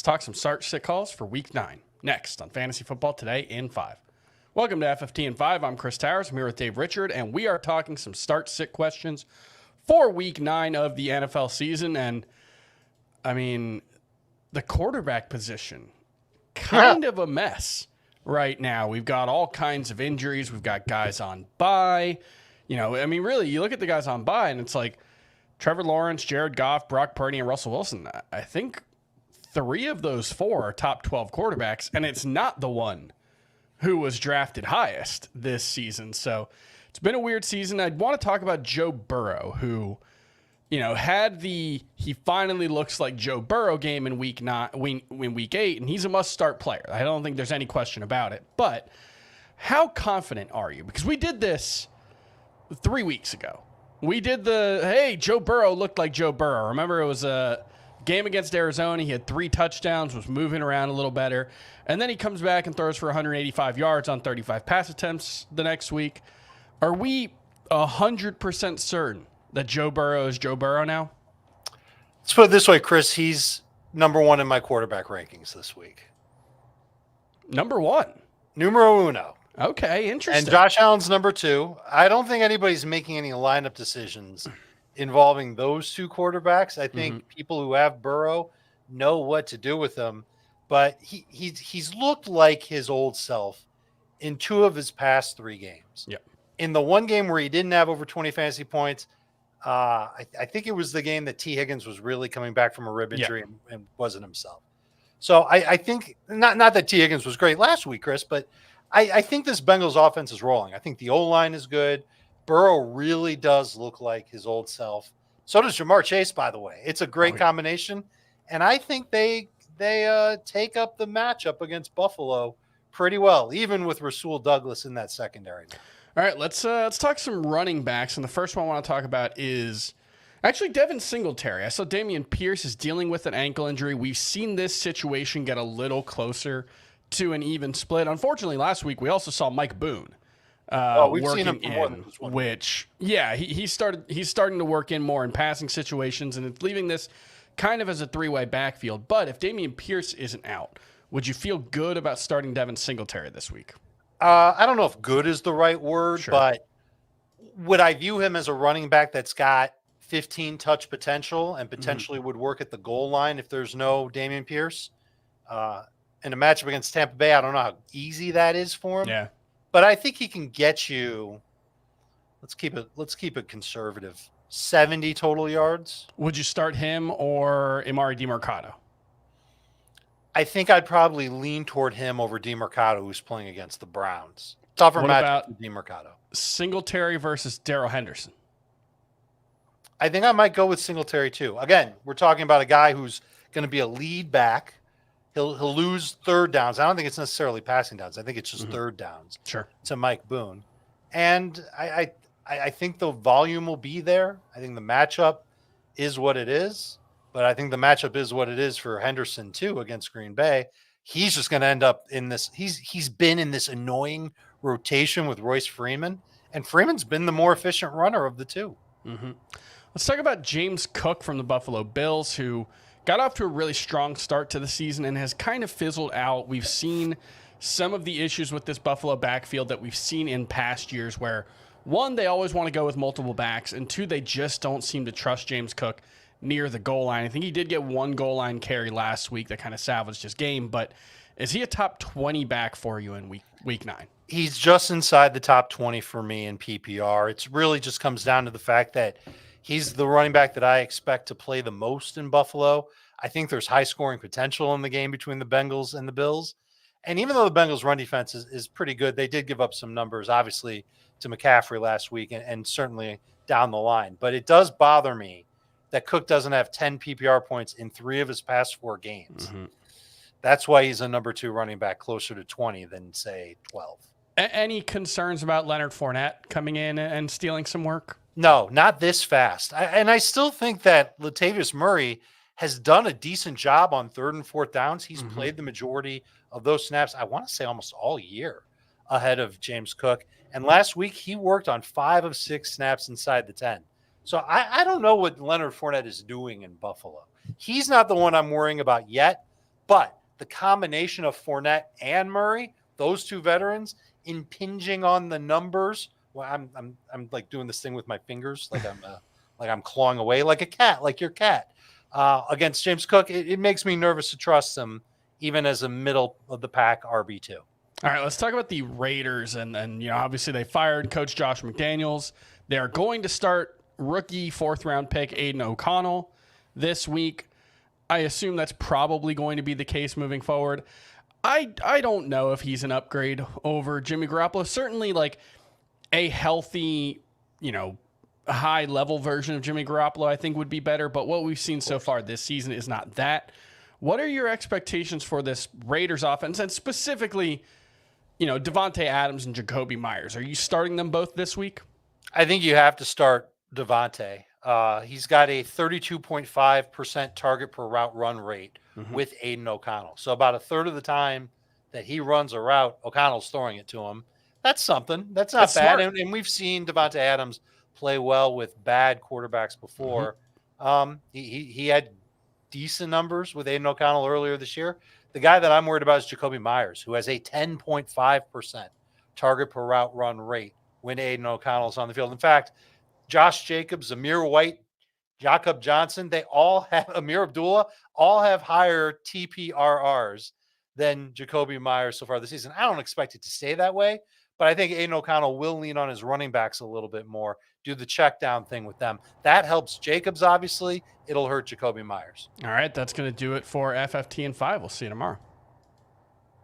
talk some start-sit calls for Week 9. Next on Fantasy Football Today in 5. Welcome to FFT in 5. I'm Chris Towers. I'm here with Dave Richard, and we are talking some start-sit questions for Week 9 of the NFL season. And, I mean, the quarterback position, kind of a mess right now. We've got all kinds of injuries. We've got guys on bye. You know, I mean, really, you look at the guys on bye, and it's like Trevor Lawrence, Jared Goff, Brock Purdy, and Russell Wilson. I think 3 of those 4 are top 12 quarterbacks, and it's not the one who was drafted highest this season. So it's been a weird season. I'd want to talk about Joe Burrow, who, you know, had he finally looks like Joe Burrow game in week 8, and he's a must-start player. I don't think there's any question about it. But how confident are you? Because we did this 3 weeks ago. We did hey, Joe Burrow looked like Joe Burrow. Remember, it was a game against Arizona. He had 3 touchdowns, was moving around a little better. And then he comes back and throws for 185 yards on 35 pass attempts the next week. Are we 100% certain that Joe Burrow is Joe Burrow now? Let's put it this way, Chris. He's number 1 in my quarterback rankings this week. Number 1? Numero uno. Okay, interesting. And Josh Allen's number 2. I don't think anybody's making any lineup decisions involving those 2 quarterbacks. I think people who have Burrow know what to do with him. But he's looked like his old self in 2 of his past 3 games. Yep. In the one game where he didn't have over 20 fantasy points, I think it was the game that T. Higgins was really coming back from a rib injury and wasn't himself. So I think not that T. Higgins was great last week, Chris, but I think this Bengals offense is rolling. I think the O-line is good. Burrow really does look like his old self. So does Jamar Chase, by the way. It's a great combination. And I think they take up the matchup against Buffalo pretty well, even with Rasul Douglas in that secondary. All right, let's talk some running backs. And the first one I want to talk about is actually Devin Singletary. I saw Dameon Pierce is dealing with an ankle injury. We've seen this situation get a little closer to an even split. Unfortunately, last week we also saw Mike Boone we've seen him for more than this one. Which, yeah, he's starting to work in more in passing situations, and it's leaving this kind of as a 3-way backfield. But if Dameon Pierce isn't out, would you feel good about starting Devin Singletary this week? I don't know if good is the right word, but would I view him as a running back that's got 15 touch potential and potentially would work at the goal line if there's no Dameon Pierce? In a matchup against Tampa Bay, I don't know how easy that is for him. Yeah. But I think he can get you, let's keep it conservative, 70 total yards. Would you start him or Emari DeMarcado? I think I'd probably lean toward him over DeMarcado, who's playing against the Browns. Tougher matchup with DeMarcado. Singletary versus Darrell Henderson. I think I might go with Singletary too. Again, we're talking about a guy who's going to be a lead back. He'll lose third downs. I don't think it's necessarily passing downs. I think it's just third downs. Sure. To Mike Boone. And I think the volume will be there. I think the matchup is what it is. But I think the matchup is what it is for Henderson too against Green Bay. He's just going to end up in this. He's been in this annoying rotation with Royce Freeman, and Freeman's been the more efficient runner of the 2. Let's talk about James Cook from the Buffalo Bills, who got off to a really strong start to the season and has kind of fizzled out. We've seen some of the issues with this Buffalo backfield that we've seen in past years where, 1, they always want to go with multiple backs, and 2, they just don't seem to trust James Cook near the goal line. I think he did get 1 goal line carry last week that kind of salvaged his game, but is he a top 20 back for you in week 9? He's just inside the top 20 for me in PPR. It's really just comes down to the fact that he's the running back that I expect to play the most in Buffalo. I think there's high scoring potential in the game between the Bengals and the Bills. And even though the Bengals run defense is pretty good, they did give up some numbers, obviously, to McCaffrey last week and certainly down the line. But it does bother me that Cook doesn't have 10 PPR points in 3 of his past 4 games. That's why he's a number 2 running back, closer to 20 than, say, 12. Any concerns about Leonard Fournette coming in and stealing some work? No, not this fast. I still think that Latavius Murray has done a decent job on 3rd and 4th downs. He's played the majority of those snaps, I want to say almost all year, ahead of James Cook. And last week, he worked on 5 of 6 snaps inside the 10. So I don't know what Leonard Fournette is doing in Buffalo. He's not the one I'm worrying about yet, But the combination of Fournette and Murray, those two veterans, impinging on the numbers. Well, I'm like doing this thing with my fingers, like I'm clawing away like a cat, like your cat, against James Cook. It makes me nervous to trust him, even as a middle of the pack RB2. All right, let's talk about the Raiders. And obviously they fired Coach Josh McDaniels. They're going to start rookie 4th-round pick Aiden O'Connell this week. I assume that's probably going to be the case moving forward. I don't know if he's an upgrade over Jimmy Garoppolo. Certainly, like a healthy, high-level version of Jimmy Garoppolo, I think would be better. But what we've seen so far this season is not that. What are your expectations for this Raiders offense, and specifically, Devontae Adams and Jacoby Myers? Are you starting them both this week? I think you have to start Devontae. He's got a 32.5% target per route run rate with Aiden O'Connell. So about a third of the time that he runs a route, O'Connell's throwing it to him. That's something. That's not bad. And we've seen Devontae Adams play well with bad quarterbacks before. He had decent numbers with Aiden O'Connell earlier this year. The guy that I'm worried about is Jacoby Myers, who has a 10.5% target per route run rate when Aiden O'Connell's on the field. In fact, Josh Jacobs, Amir White, Jakob Johnson, Amir Abdullah, all have higher TPRRs than Jacoby Myers so far this season. I don't expect it to stay that way, but I think Aiden O'Connell will lean on his running backs a little bit more, do the check down thing with them. That helps Jacobs, obviously. It'll hurt Jacoby Myers. All right, that's going to do it for FFT and 5. We'll see you tomorrow.